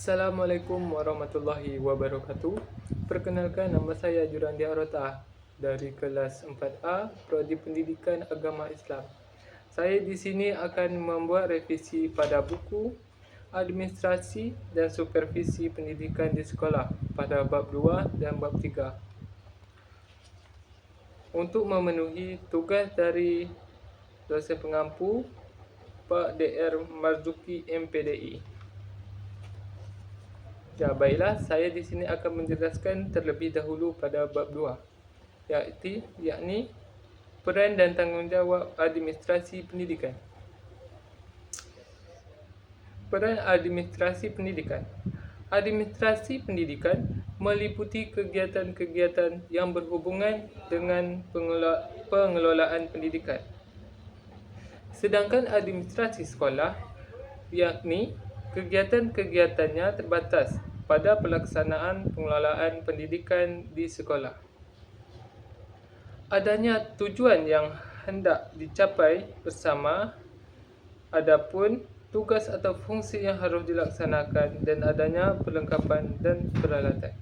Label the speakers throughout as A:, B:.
A: Assalamualaikum warahmatullahi wabarakatuh. Perkenalkan, nama saya Jurandi Arota dari kelas 4A, Prodi Pendidikan Agama Islam. Saya di sini akan membuat revisi pada buku Administrasi dan Supervisi Pendidikan di Sekolah pada bab 2 dan bab 3 untuk memenuhi tugas dari dosen pengampu Pak Dr. Marzuki MPDI. Ya, baiklah, saya di sini akan menjelaskan terlebih dahulu pada bab 2, yakni peran dan tanggungjawab administrasi pendidikan. Peran administrasi pendidikan. Administrasi pendidikan meliputi kegiatan-kegiatan yang berhubungan dengan pengelolaan pendidikan. Sedangkan administrasi sekolah, yakni kegiatan-kegiatannya terbatas pada pelaksanaan pengelolaan pendidikan di sekolah. Adanya tujuan yang hendak dicapai bersama, adapun tugas atau fungsi yang harus dilaksanakan, dan adanya perlengkapan dan peralatan.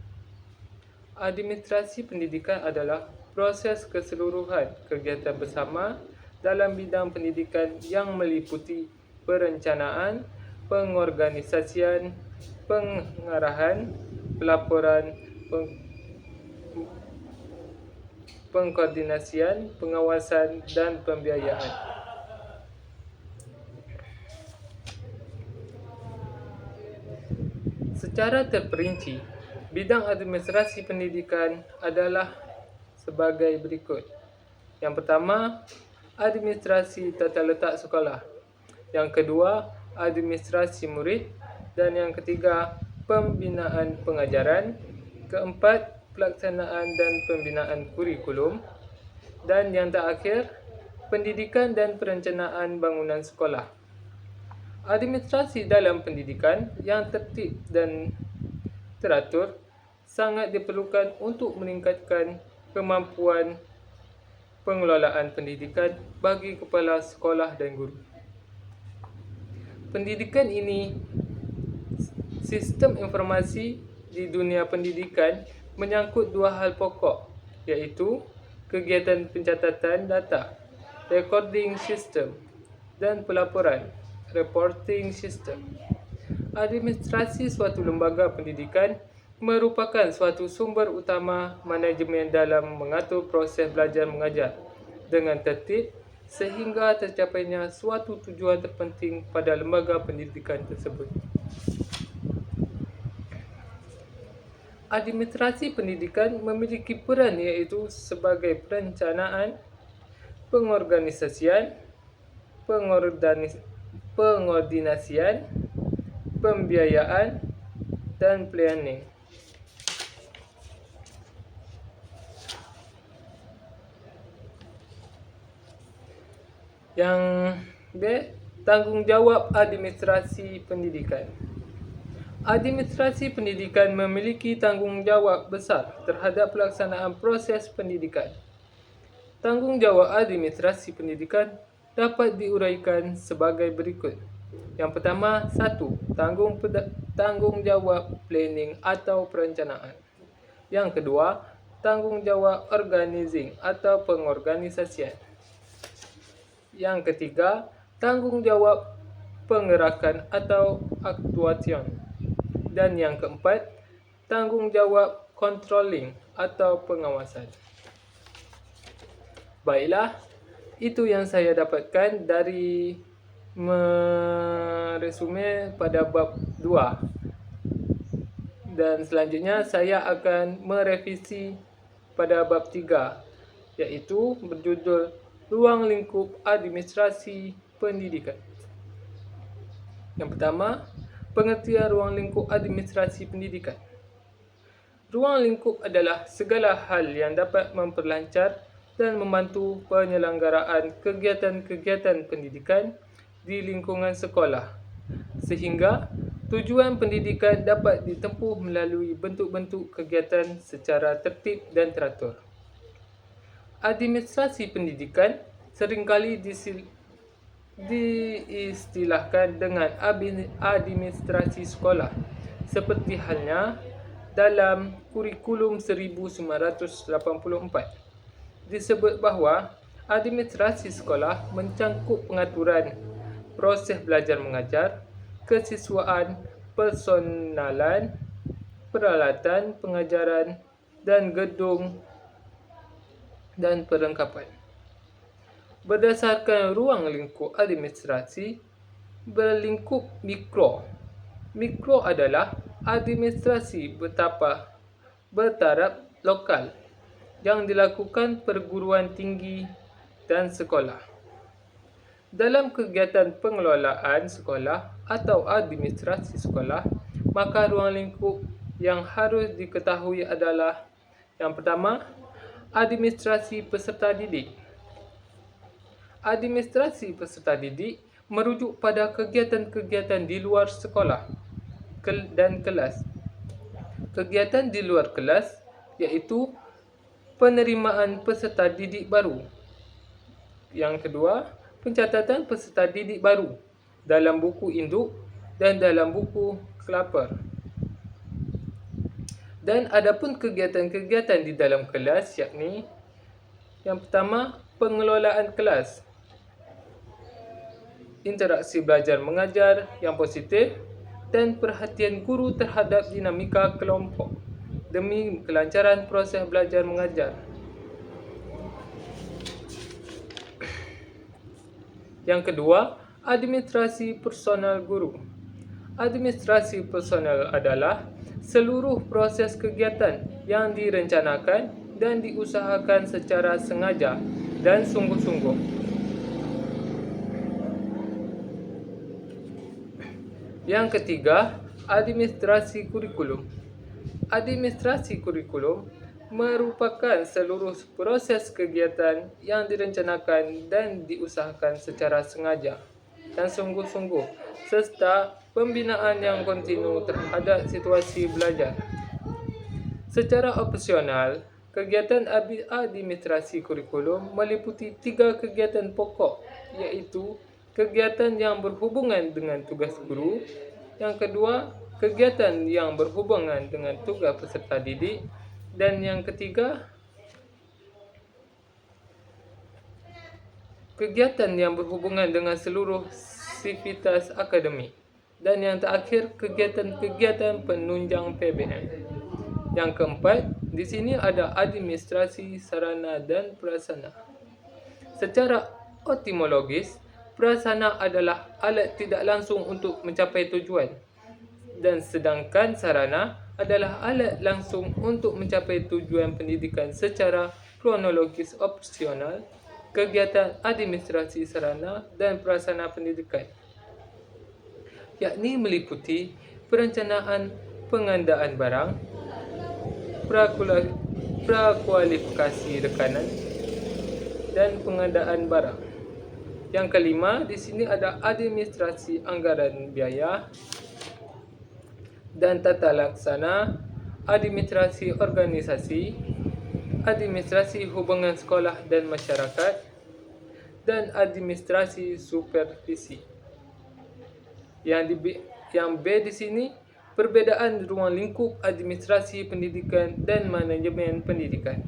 A: Administrasi pendidikan adalah proses keseluruhan kegiatan bersama dalam bidang pendidikan yang meliputi perencanaan, pengorganisasian, pengarahan, pelaporan, pengkoordinasian, pengawasan, dan pembiayaan. Secara terperinci, bidang administrasi pendidikan adalah sebagai berikut. Yang pertama, administrasi tata letak sekolah. Yang kedua, administrasi murid. Dan yang ketiga, pembinaan pengajaran. Keempat, pelaksanaan dan pembinaan kurikulum. Dan yang terakhir, pendidikan dan perencanaan bangunan sekolah. Administrasi dalam pendidikan yang tertib dan teratur sangat diperlukan untuk meningkatkan kemampuan pengelolaan pendidikan bagi kepala sekolah dan guru. Pendidikan ini, sistem informasi di dunia pendidikan menyangkut dua hal pokok, iaitu kegiatan pencatatan data, recording system, dan pelaporan, reporting system. Administrasi suatu lembaga pendidikan merupakan suatu sumber utama manajemen dalam mengatur proses belajar mengajar dengan tertib sehingga tercapainya suatu tujuan terpenting pada lembaga pendidikan tersebut. Administrasi pendidikan memiliki peran iaitu sebagai perencanaan, pengorganisasian, pengordinasian, pembiayaan, dan planning. Yang B, tanggungjawab administrasi pendidikan. Administrasi pendidikan memiliki tanggungjawab besar terhadap pelaksanaan proses pendidikan. Tanggungjawab administrasi pendidikan dapat diuraikan sebagai berikut. Yang pertama, 1. Tanggungjawab planning atau perencanaan. Yang kedua, tanggungjawab organizing atau pengorganisasian. Yang ketiga, tanggungjawab pengerakan atau actuation. Dan yang keempat, tanggungjawab controlling atau pengawasan. Baiklah, itu yang saya dapatkan dari meresume pada bab 2. Dan selanjutnya saya akan merevisi pada bab 3, iaitu berjudul Ruang Lingkup Administrasi Pendidikan. Yang pertama, pengertian ruang lingkup administrasi pendidikan. Ruang lingkup adalah segala hal yang dapat memperlancar dan membantu penyelenggaraan kegiatan-kegiatan pendidikan di lingkungan sekolah, sehingga tujuan pendidikan dapat ditempuh melalui bentuk-bentuk kegiatan secara tertib dan teratur. Administrasi pendidikan seringkali diistilahkan dengan administrasi sekolah seperti halnya dalam kurikulum 1984. Disebut bahawa administrasi sekolah mencangkup pengaturan proses belajar mengajar, kesiswaan, personalan, peralatan pengajaran dan gedung dan perlengkapan. Berdasarkan ruang lingkup administrasi berlingkup mikro. Mikro adalah administrasi bertaraf lokal yang dilakukan perguruan tinggi dan sekolah. Dalam kegiatan pengelolaan sekolah atau administrasi sekolah, maka ruang lingkup yang harus diketahui adalah yang pertama, administrasi peserta didik. Administrasi peserta didik merujuk pada kegiatan-kegiatan di luar sekolah dan kelas. Kegiatan di luar kelas iaitu penerimaan peserta didik baru. Yang kedua, pencatatan peserta didik baru dalam buku induk dan dalam buku kelapar. Dan adapun kegiatan-kegiatan di dalam kelas yakni yang pertama, pengelolaan kelas. Interaksi belajar mengajar yang positif dan perhatian guru terhadap dinamika kelompok demi kelancaran proses belajar mengajar. Yang kedua, administrasi personal guru. Administrasi personal adalah seluruh proses kegiatan yang direncanakan dan diusahakan secara sengaja dan sungguh-sungguh. Yang ketiga, administrasi kurikulum. Administrasi kurikulum merupakan seluruh proses kegiatan yang direncanakan dan diusahakan secara sengaja dan sungguh-sungguh serta pembinaan yang kontinu terhadap situasi belajar. Secara operasional, kegiatan administrasi kurikulum meliputi 3 kegiatan pokok, iaitu kegiatan yang berhubungan dengan tugas guru, yang kedua, kegiatan yang berhubungan dengan tugas peserta didik, dan yang ketiga, kegiatan yang berhubungan dengan seluruh sivitas akademik. Dan yang terakhir, kegiatan-kegiatan penunjang PBM. Yang keempat, di sini ada administrasi sarana dan prasarana. Secara etimologis, prasarana adalah alat tidak langsung untuk mencapai tujuan, dan sedangkan sarana adalah alat langsung untuk mencapai tujuan pendidikan. Secara kronologis operasional, kegiatan administrasi sarana dan prasarana pendidikan yakni meliputi perencanaan pengandaan barang, prakualifikasi rekanan, dan pengadaan barang. Yang kelima, di sini ada administrasi anggaran biaya dan tata laksana, administrasi organisasi, administrasi hubungan sekolah dan masyarakat, dan administrasi supervisi. Yang B di sini, perbezaan ruang lingkup administrasi pendidikan dan manajemen pendidikan.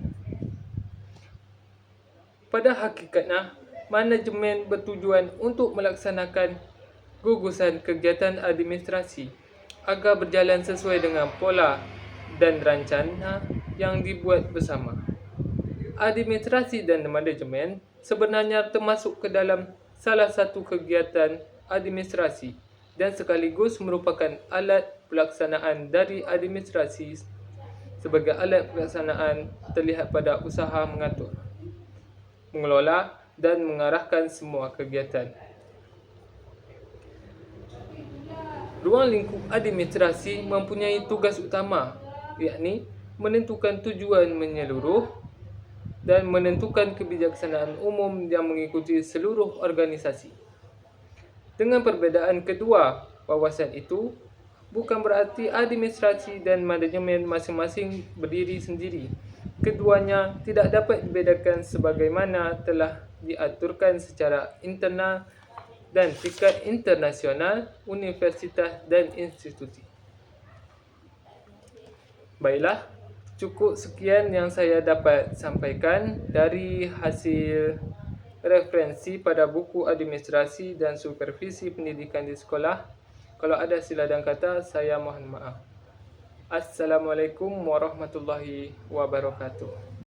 A: Pada hakikatnya, manajemen bertujuan untuk melaksanakan gugusan kegiatan administrasi agar berjalan sesuai dengan pola dan rencana yang dibuat bersama. Administrasi dan manajemen sebenarnya termasuk ke dalam salah satu kegiatan administrasi dan sekaligus merupakan alat pelaksanaan dari administrasi. Sebagai alat pelaksanaan terlihat pada usaha mengatur, mengelola dan mengarahkan semua kegiatan. Ruang lingkup administrasi mempunyai tugas utama, yakni menentukan tujuan menyeluruh dan menentukan kebijaksanaan umum yang mengikuti seluruh organisasi. Dengan perbezaan kedua wawasan itu, bukan berarti administrasi dan manajemen masing-masing berdiri sendiri. Keduanya tidak dapat dibedakan sebagaimana telah diaturkan secara internal dan tingkat internasional, universitas dan institusi. Baiklah, cukup sekian yang saya dapat sampaikan dari hasil referensi pada buku administrasi dan supervisi pendidikan di sekolah. Kalau ada silap dan kata, saya mohon maaf. Assalamualaikum warahmatullahi wabarakatuh.